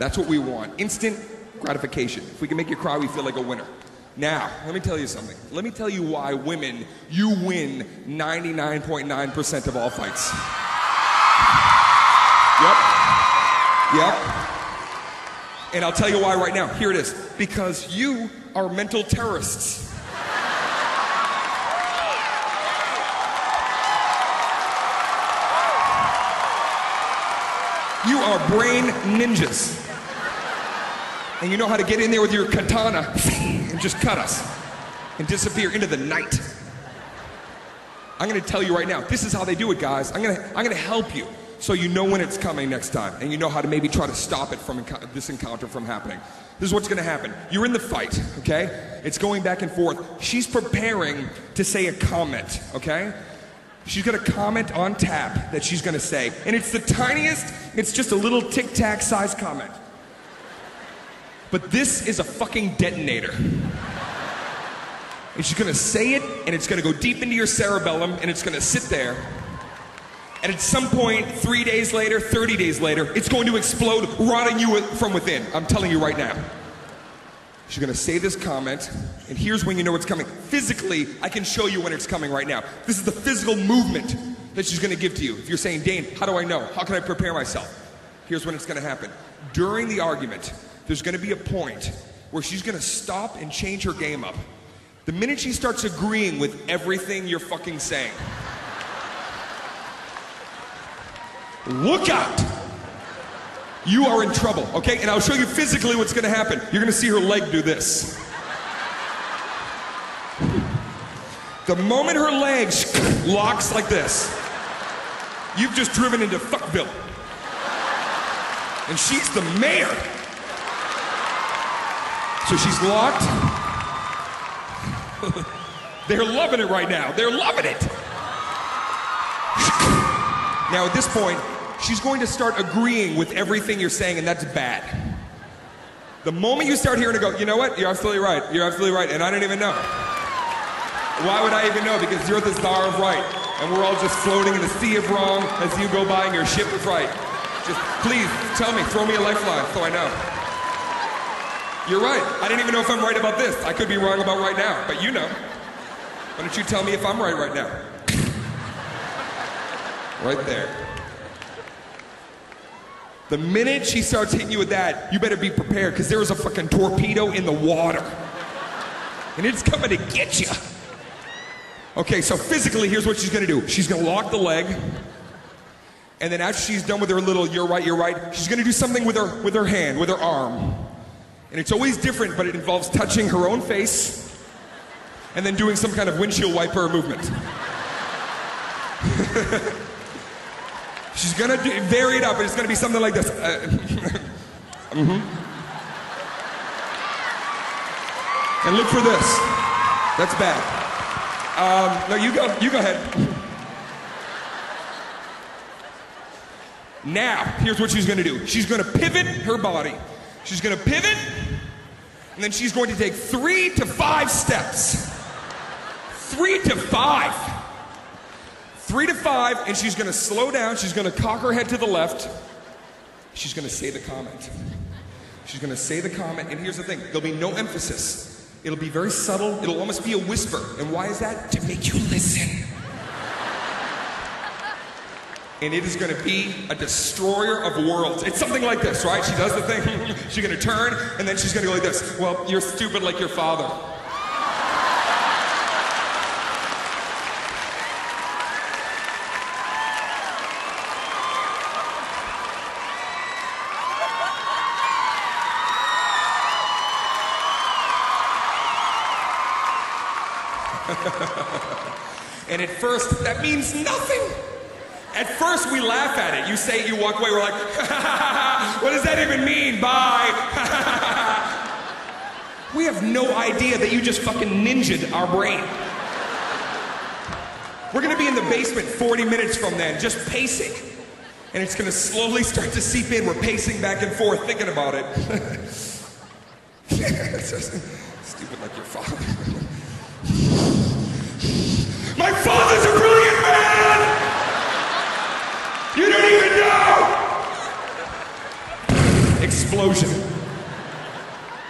That's what we want. Instant gratification. If we can make you cry, we feel like a winner. Now, let me tell you something. Let me tell you why women, you win 99.9% of all fights. Yep. And I'll tell you why right now. Here it is. Because you are mental terrorists. You are brain ninjas. And you know how to get in there with your katana and just cut us and disappear into the night. I'm gonna tell you right now, this is how they do it, guys. I'm gonna help you so you know when it's coming next time and you know how to maybe try to stop it from this encounter from happening. This is what's gonna happen. You're in the fight, okay? It's going back and forth. She's preparing to say a comment, okay? She's got a comment on tap that she's gonna say. And it's the tiniest, it's just a little tic-tac size comment. But this is a fucking detonator. And she's gonna say it, and it's gonna go deep into your cerebellum, and it's gonna sit there. And at some point, 3 days later, 30 days later, it's going to explode, rotting you from within. I'm telling you right now. She's gonna say this comment, and here's when you know it's coming. Physically, I can show you when it's coming right now. This is the physical movement that she's gonna give to you. If you're saying, Dane, how do I know? How can I prepare myself? Here's when it's gonna happen. During the argument, there's gonna be a point where she's gonna stop and change her game up. The minute she starts agreeing with everything you're fucking saying, look out! You are in trouble, okay? And I'll show you physically what's gonna happen. You're gonna see her leg do this. The moment her leg locks like this, you've just driven into Fuckville. And she's the mayor. So she's locked. They're loving it right now. They're loving it. Now at this point, she's going to start agreeing with everything you're saying, and that's bad. The moment you start hearing her go, you know what? You're absolutely right. You're absolutely right. And I don't even know. Why would I even know? Because you're the czar of right. And we're all just floating in a sea of wrong as you go by and your ship is right. Just please tell me, throw me a lifeline so I know. You're right. I didn't even know if I'm right about this. I could be wrong about right now, but you know. Why don't you tell me if I'm right now? Right there. The minute she starts hitting you with that, you better be prepared because there is a fucking torpedo in the water. And it's coming to get you. Okay, so physically, here's what she's gonna do. She's gonna lock the leg. And then after she's done with her little you're right, she's gonna do something with her hand, with her arm. And it's always different, but it involves touching her own face and then doing some kind of windshield wiper movement. She's gonna vary it up, and it's gonna be something like this. And look for this. That's bad. No, you go ahead. Now, here's what she's gonna do. She's gonna pivot her body. She's gonna pivot, and then she's going to take 3 to 5 steps. 3 to 5. 3 to 5, and she's gonna slow down. She's gonna cock her head to the left. She's gonna say the comment. She's gonna say the comment, and here's the thing. There'll be no emphasis. It'll be very subtle. It'll almost be a whisper. And why is that? To make you listen. And it is gonna be a destroyer of worlds. It's something like this, right? She does the thing. She's gonna turn, and then she's gonna go like this. Well, you're stupid like your father. And at first, that means nothing. At first, we laugh at it. You say it, you walk away, we're like, what does that even mean? Bye. We have no idea that you just fucking ninja'd our brain. We're gonna be in the basement 40 minutes from then, just pacing. And it's gonna slowly start to seep in. We're pacing back and forth, thinking about it. Stupid like your father. My father's a brilliant man! You don't even know! explosion.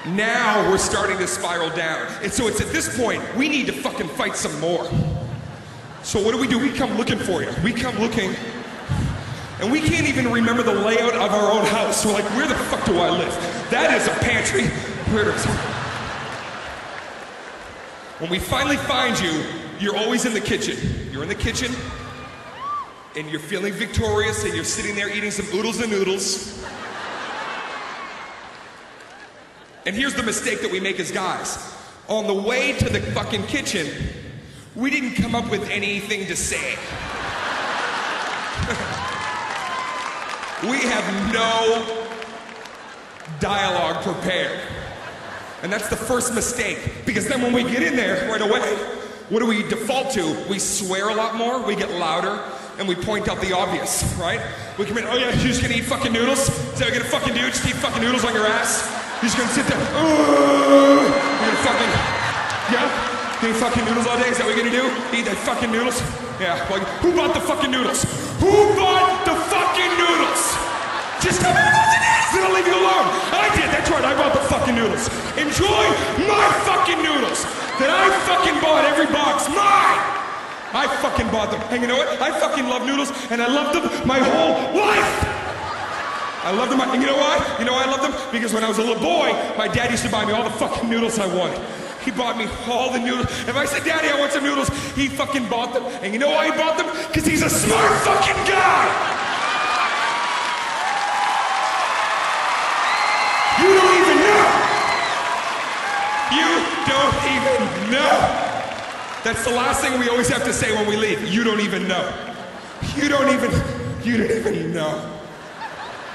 Now we're starting to spiral down. And so it's at this point, we need to fucking fight some more. So what do? We come looking for you. We come looking, and we can't even remember the layout of our own house. We're like, where the fuck do I live? That is a pantry. Where is it? When we finally find you, you're always in the kitchen. You're in the kitchen, and you're feeling victorious, and you're sitting there eating some oodles and noodles. And here's the mistake that we make as guys. On the way to the fucking kitchen, we didn't come up with anything to say. We have no dialogue prepared. And that's the first mistake. Because then when we get in there right away, what do we default to? We swear a lot more, we get louder, and we point out the obvious, right? We come in, oh yeah, you're just gonna eat fucking noodles? Is that what you're gonna fucking do? Just eat fucking noodles on your ass? You're just gonna sit there, you're gonna fucking, yeah? You eat fucking noodles all day? Is that what you're gonna do? Eat the fucking noodles? Yeah, well, who bought the fucking noodles? Who bought the fucking noodles? Just tell me what it is, and I'll leave you alone. I did, that's right, I bought the fucking noodles. Enjoy my fucking noodles that I fucking bought, every box, mine. I fucking bought them. And you know what? I fucking love noodles, and I loved them my whole life. I loved them, and you know why? You know why I loved them? Because when I was a little boy, my dad used to buy me all the fucking noodles I wanted. He bought me all the noodles. If I said, Daddy, I want some noodles, he fucking bought them. And you know why he bought them? Because he's a smart fucking guy. You don't even know. You don't even know. That's the last thing we always have to say when we leave. You don't even know. You don't even know.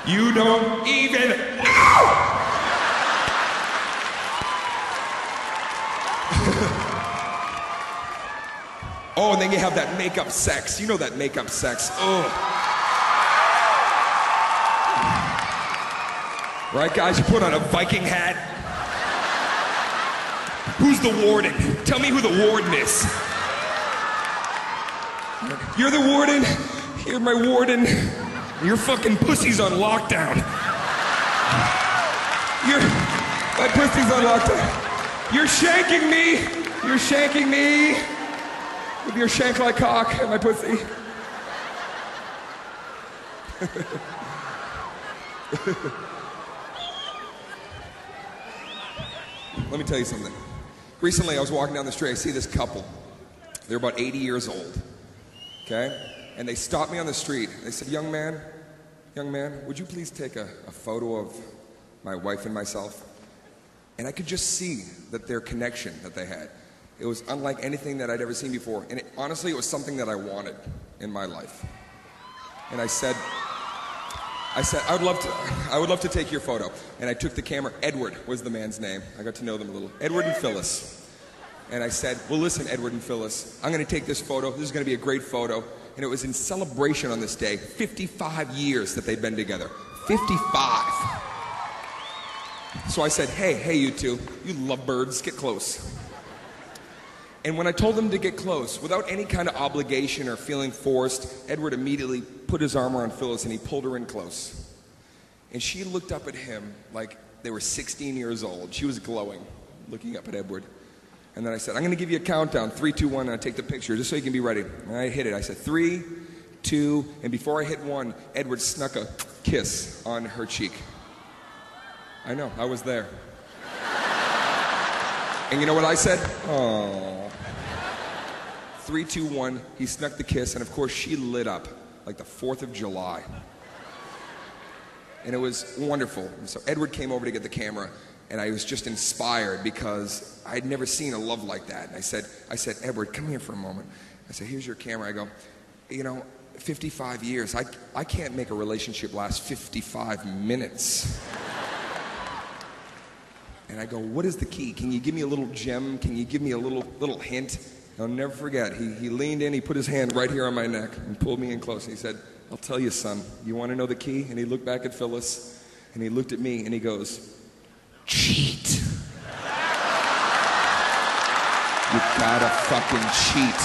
You don't even know. Oh, and then you have that makeup sex. You know that makeup sex. Oh. Right, guys? You put on a Viking hat. Who's the warden? Tell me who the warden is. You're the warden? You're my warden. Your fucking pussy's on lockdown. My pussy's on lockdown. You're shanking me. You're shanking me. With your shank-like cock and my pussy. Let me tell you something. Recently, I was walking down the street. I see this couple. They're about 80 years old. Okay? And they stopped me on the street. They said, young man, would you please take a photo of my wife and myself? And I could just see that their connection that they had. It was unlike anything that I'd ever seen before. And honestly, it was something that I wanted in my life. And I said, I would love to take your photo. And I took the camera. Edward was the man's name. I got to know them a little. Edward and Phyllis. And I said, well, listen, Edward and Phyllis, I'm going to take this photo. This is going to be a great photo. And it was in celebration on this day. 55 years that they'd been together. 55. So I said, hey, you two, you lovebirds, get close. And when I told them to get close, without any kind of obligation or feeling forced, Edward immediately put his arm around Phyllis and he pulled her in close. And she looked up at him like they were 16 years old. She was glowing, looking up at Edward. And then I said, I'm going to give you a countdown, 3, 2, 1, and I take the picture, just so you can be ready. And I hit it. I said, 3, 2, and before I hit 1, Edward snuck a kiss on her cheek. I know, I was there. And you know what I said? Oh. 3, 2, 1, he snuck the kiss, and of course she lit up like the 4th of July. And it was wonderful. And so Edward came over to get the camera, and I was just inspired because I'd never seen a love like that. And I said, Edward, come here for a moment. I said, here's your camera. I go, you know, 55 years, I can't make a relationship last 55 minutes. And I go, what is the key? Can you give me a little gem? Can you give me a little hint? I'll never forget. He leaned in, he put his hand right here on my neck and pulled me in close. And he said, I'll tell you, son. You want to know the key? And he looked back at Phyllis, and he looked at me, and he goes, cheat. You gotta fucking cheat.